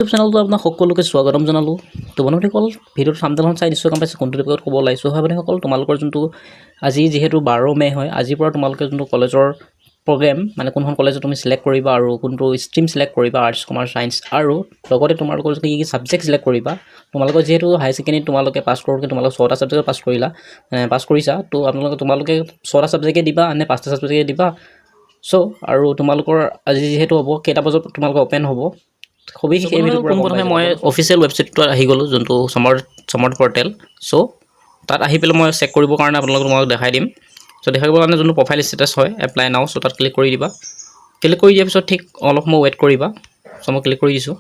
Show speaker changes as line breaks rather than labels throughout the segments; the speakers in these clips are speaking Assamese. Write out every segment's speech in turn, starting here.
ইউটিউব চেনেলটো আপোনাক সকলোকে স্বাগতম জনালোঁ। তো বন্ধুসকল ভিডিঅ'টো থাম্বনেইলখন চাই নিশ্চয় গম পাইছে কোনটো টপিকত ক'ব ওলাইছোঁ। হয় বন্ধুসকল তোমালোকৰ যোনটো আজি যিহেতু 12 মে হয়, আজিৰ পৰা তোমালোকে যোনটো কলেজৰ প্ৰগ্ৰেম মানে কোনখন কলেজত তুমি সিলেক্ট কৰিবা আৰু কোনটো ষ্ট্ৰীম সিলেক্ট কৰিবা, আৰ্টছ কমাৰ্চ ছায়েন্স, আৰু লগতে তোমালোকৰ কি কি সাবজেক্ট সিলেক্ট কৰিবা। তোমালোকৰ যেহেতু হাই সেকেন্ডাৰীত তোমালোকে পাছ কৰোঁতে তোমালোক 6টা সাবজেক্ট পাছ কৰিছা, তো তোমালোকে 6টা সাবজেক্টে দিবা নে 5টা সাবজেক্টে দিবা। আৰু তোমালোকৰ আজি যেহেতু হ'ব কেইটা বজাত তোমালোকৰ ওপেন হ'ব সবিশেষ এই ভিডিঅ'ৰ পৰা প্ৰথমে মই অফিচিয়েল ৱেবছাইটটো আহি গ'লোঁ, যোনটো সমৰ্থ পৰ্টেল। তাত আহি পেলাই মই চেক কৰিবৰ কাৰণে আপোনালোকক দেখাই দিম। দেখাবৰ কাৰণে যোনটো প্ৰফাইল ষ্টেটাছ হয় এপ্লাই নাও, তাত ক্লিক কৰি দিবা। ক্লিক কৰি দিয়াৰ পিছত ঠিক অলপ সময় ৱেইট কৰিবা। মই ক্লিক কৰি দিছোঁ।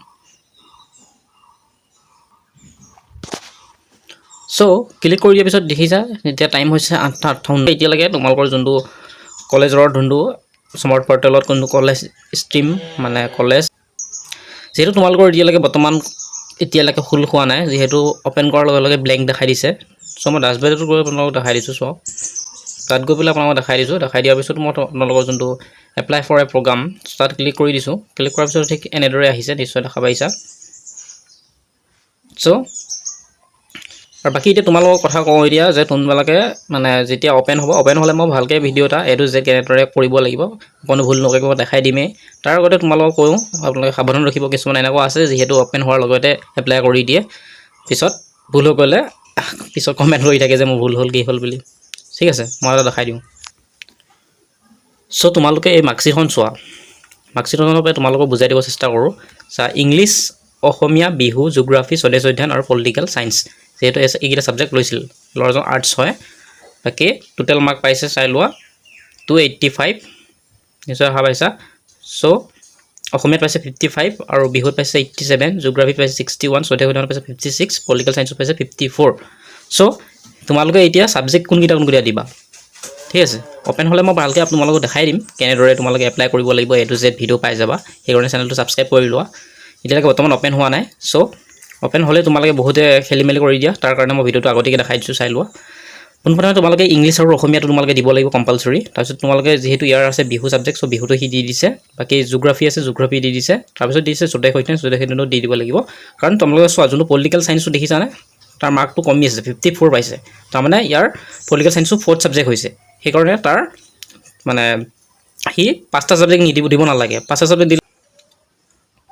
ক্লিক কৰি দিয়াৰ পিছত দেখিছা এতিয়া টাইম হৈছে 8:58। এতিয়ালৈকে তোমালোকৰ যোনটো কলেজৰ যোনটো সমৰ্থ পৰ্টেলত কোনটো কলেজ ষ্ট্ৰীম মানে কলেজ যেহেতু তোমালোকৰ এতিয়ালৈকে ফুল হোৱা নাই, যিহেতু অপেন কৰাৰ লগে লগে ব্লেংক দেখাই দিছে। মই ডাছবৰ্ডত গৈ আপোনালোকক দেখাই দিছোঁ। তাত গৈ পেলাই আপোনালোকক দেখাই দিছোঁ। দেখাই দিয়াৰ পিছত মই আপোনালোকৰ যোনটো এপ্লাই ফৰ এ প্ৰগ্ৰাম তাত ক্লিক কৰি দিছোঁ। ক্লিক কৰাৰ পিছত ঠিক এনেদৰে আহিছে, নিশ্চয় দেখা পাইছা। আৰু বাকী এতিয়া তোমালোকৰ কথা কওঁ এতিয়া যে তোমালোকে মানে যেতিয়া অপেন হ'লে মই ভালকৈ ভিডিঅ' এটা A to Z কেনেদৰে কৰিব লাগিব কোনো ভুল নকৰিব দেখাই দিমেই। তাৰ আগতে তোমালোকক কওঁ আপোনালোকে সাৱধান ৰাখিব। কিছুমান এনেকুৱা আছে যিহেতু অপেন হোৱাৰ লগতে এপ্লাই কৰি দিয়ে, পিছত ভুল হৈ গ'লে পিছত কমেণ্ট কৰি থাকে যে মোৰ ভুল হ'ল কি হ'ল বুলি। ঠিক আছে, মই এটা দেখাই দিওঁ। তোমালোকে এই মাৰ্কশ্বিটখন চোৱা। মাৰ্কশ্বিটখনৰ পৰা তোমালোকক বুজাই দিব চেষ্টা কৰোঁ। ইংলিছ, অসমীয়া, বিহু, জিঅ'গ্ৰাফী, স্বদেশ অধ্যয়ন আৰু পলিটিকেল ছায়েন্স, যিহেতু এইকেইটা ছাবজেক্ট লৈছিল। ল'ৰাজন আৰ্টছ হয়। বাকী টোটেল মাৰ্ক পাইছে চাই লোৱা 285, নিশ্চয় দেখা পাইছা। অসমীয়াত পাইছে 55 আৰু বিহুত পাইছে 87, জিঅ'গ্ৰাফীত পাইছে 61, স্বদেশ অধ্যয়নত পাইছে 56, পলিটিকেল ছায়েন্সত পাইছে 54। তোমালোকে এতিয়া ছাবজেক্ট কোনকেইটা দিবা। ঠিক আছে, অপেন হ'লে মই ভালকৈ তোমালোকক দেখাই দিম কেনেদৰে তোমালোকে এপ্লাই কৰিব লাগিব। A to Z ভিডিঅ' পাই যাবা। সেইকাৰণে চেনেলটো ছাবস্ক্ৰাইব কৰি লোৱা। এতিয়ালৈকে বৰ্তমান অপেন হোৱা নাই। অপেন হ'লে তোমালোকে বহুতে খেলি মেলি কৰি দিয়া, তাৰ কাৰণে মই ভিডিঅ'টো আগতীয়াকৈ দেখাই দিছোঁ, চাই লোৱা। পোনপ্ৰথমে তোমালোকে ইংলিছ আৰু অসমীয়াটো তোমালোকে দিব লাগিব কম্পালচৰি। তাৰপিছত তোমালোকে যিহেতু ইয়াৰ আছে বিহু ছাবজেক্ট, বিহুটো সি দি দিছে। বাকী জিঅ'গ্ৰাফী আছে, জিঅ'গ্ৰাফী দি দিছে। তাৰপিছত দিছে স্বদেশ অধ্যয়ন দি দিব লাগিব। কাৰণ তোমালোকে চোৱা যোনটো পলিটিকেল ছায়েন্সটো দেখিছানে, তাৰ মাৰ্কটো কমি আছে, 54 পাইছে। তাৰমানে ইয়াৰ পলিটিকেল ছায়েন্সটো 4th ছাবজেক্ট হৈছে। সেইকাৰণে তাৰ মানে সি 5টা ছাবজেক্ট দিব নালাগে। 5টা ছাবজেক্ট দিলে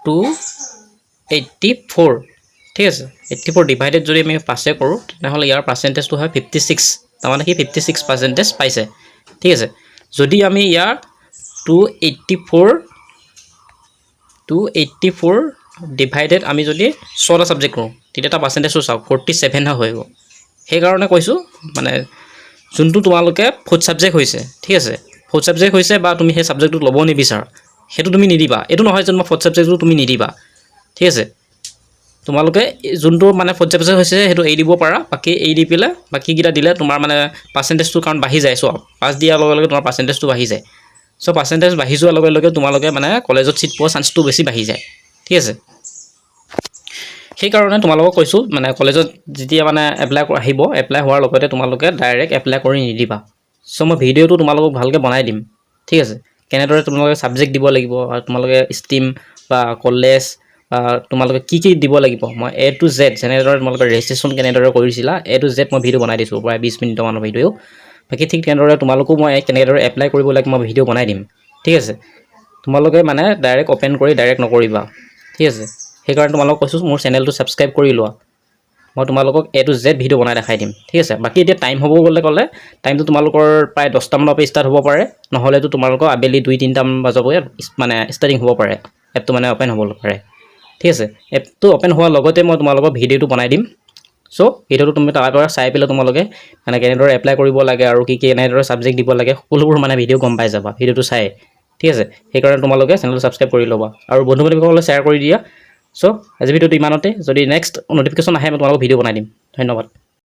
284। ঠিক আছে, 84 ডিভাইডেড যদি আমি 5 কৰোঁ তেনেহ'লে ইয়াৰ পাৰ্চেণ্টেজটো হয় 56। তাৰমানে সি 56% পাইছে। ঠিক আছে, যদি আমি ইয়াৰ 284 ডিভাইডেড আমি যদি 6টা ছাবজেক্ট কৰোঁ তেতিয়া তাৰ পাৰ্চেণ্টেজটো চাওক 47 হৈ গ'ল। সেইকাৰণে কৈছোঁ মানে যোনটো তোমালোকে 4th ছাবজেক্ট হৈছে, ঠিক আছে, 4th ছাবজেক্ট হৈছে বা তুমি সেই ছাবজেক্টটো ল'ব নিবিচাৰা, সেইটো তুমি নিদিবা। এইটো নহয় যে মই 4th ছাবজেক্টটো তুমি নিদিবা। ঠিক আছে, তোমালোকে যোনটো মানে 4th ছাবজেক্ট হৈছে সেইটো এৰি দিব পাৰা। বাকী এৰি দি পেলাই বাকীকেইটা দিলে তোমাৰ মানে পাৰ্চেণ্টেজটো কাৰণ বাঢ়ি যায়। 5 দিয়াৰ লগে লগে তোমাৰ পাৰ্চেণ্টেজটো বাঢ়ি যায়। পাৰ্চেণ্টেজ বাঢ়ি যোৱাৰ লগে লগে তোমালোকে মানে কলেজত ছিট পোৱাৰ চান্সটো বেছি বাঢ়ি যায়। ঠিক আছে, সেইকাৰণে তোমালোকক কৈছোঁ মানে কলেজত যেতিয়া মানে এপ্লাই আহিব, এপ্লাই হোৱাৰ লগতে তোমালোকে ডাইৰেক্ট এপ্লাই কৰি নিদিবা। মই ভিডিঅ'টো তোমালোকক ভালকৈ বনাই দিম। ঠিক আছে, কেনেদৰে তোমালোকে ছাবজেক্ট দিব লাগিব আৰু তোমালোকে ষ্ট্ৰীম বা কলেজ বা তোমালোকে কি দিব লাগিব, মই A to Z যেনেদৰে তোমালোকে ৰেজিষ্ট্ৰেশ্যন কেনেদৰে কৰিছিলা A to Z মই ভিডিঅ' বনাই দিছোঁ, প্ৰায় 20 মিনিটমানৰ ভিডিঅ'। বাকী ঠিক তেনেদৰে তোমালোকো মই কেনেদৰে এপ্লাই কৰিব লাগে মই ভিডিঅ' বনাই দিম। ঠিক আছে, তোমালোকে মানে ডাইৰেক্ট অপেন কৰি ডাইৰেক্ট নকৰিবা। ঠিক আছে, সেইকাৰণে তোমালোকক কৈছোঁ মোৰ চেনেলটো ছাবস্ক্ৰাইব কৰি লোৱা। মই তোমালোকক A to Z ভিডিঅ' বনাই দেখাই দিম। ঠিক আছে, বাকী এতিয়া টাইম হ'ব ক'লে টাইমটো তোমালোকৰ প্ৰায় 10টা মানৰ পৰা ষ্টাৰ্ট হ'ব পাৰে, নহ'লেতো তোমালোকৰ আবেলি 2-3টা মান বজাৰ পৰা মানে ষ্টাৰ্টিং হ'ব পাৰে, এপটো মানে অপেন হ'ব পাৰে। ঠিক আছে, এপটো অপেন হোৱাৰ লগতে মই তোমালোকক ভিডিঅ'টো বনাই দিম। ভিডিঅ'টো তুমি তাৰ পৰা চাই পেলাই তোমালোকে মানে কেনেদৰে এপ্লাই কৰিব লাগে আৰু কি এনেদৰে ছাবজেক্ট দিব লাগে সকলোবোৰ মানে ভিডিঅ' গম পাই যাবা ভিডিঅ'টো চাই। ঠিক আছে, সেইকাৰণে তোমালোকে চেনেলটো ছাবস্ক্ৰাইব কৰি ল'বা আৰু বন্ধু বান্ধৱীসকলে শ্বেয়াৰ কৰি দিয়া। আজি ভিডিঅ'টো ইমানতে। যদি নেক্সট ন'টিফিকেশ্যন আহে মই তোমালোকক ভিডিঅ' বনাই দিম। ধন্যবাদ।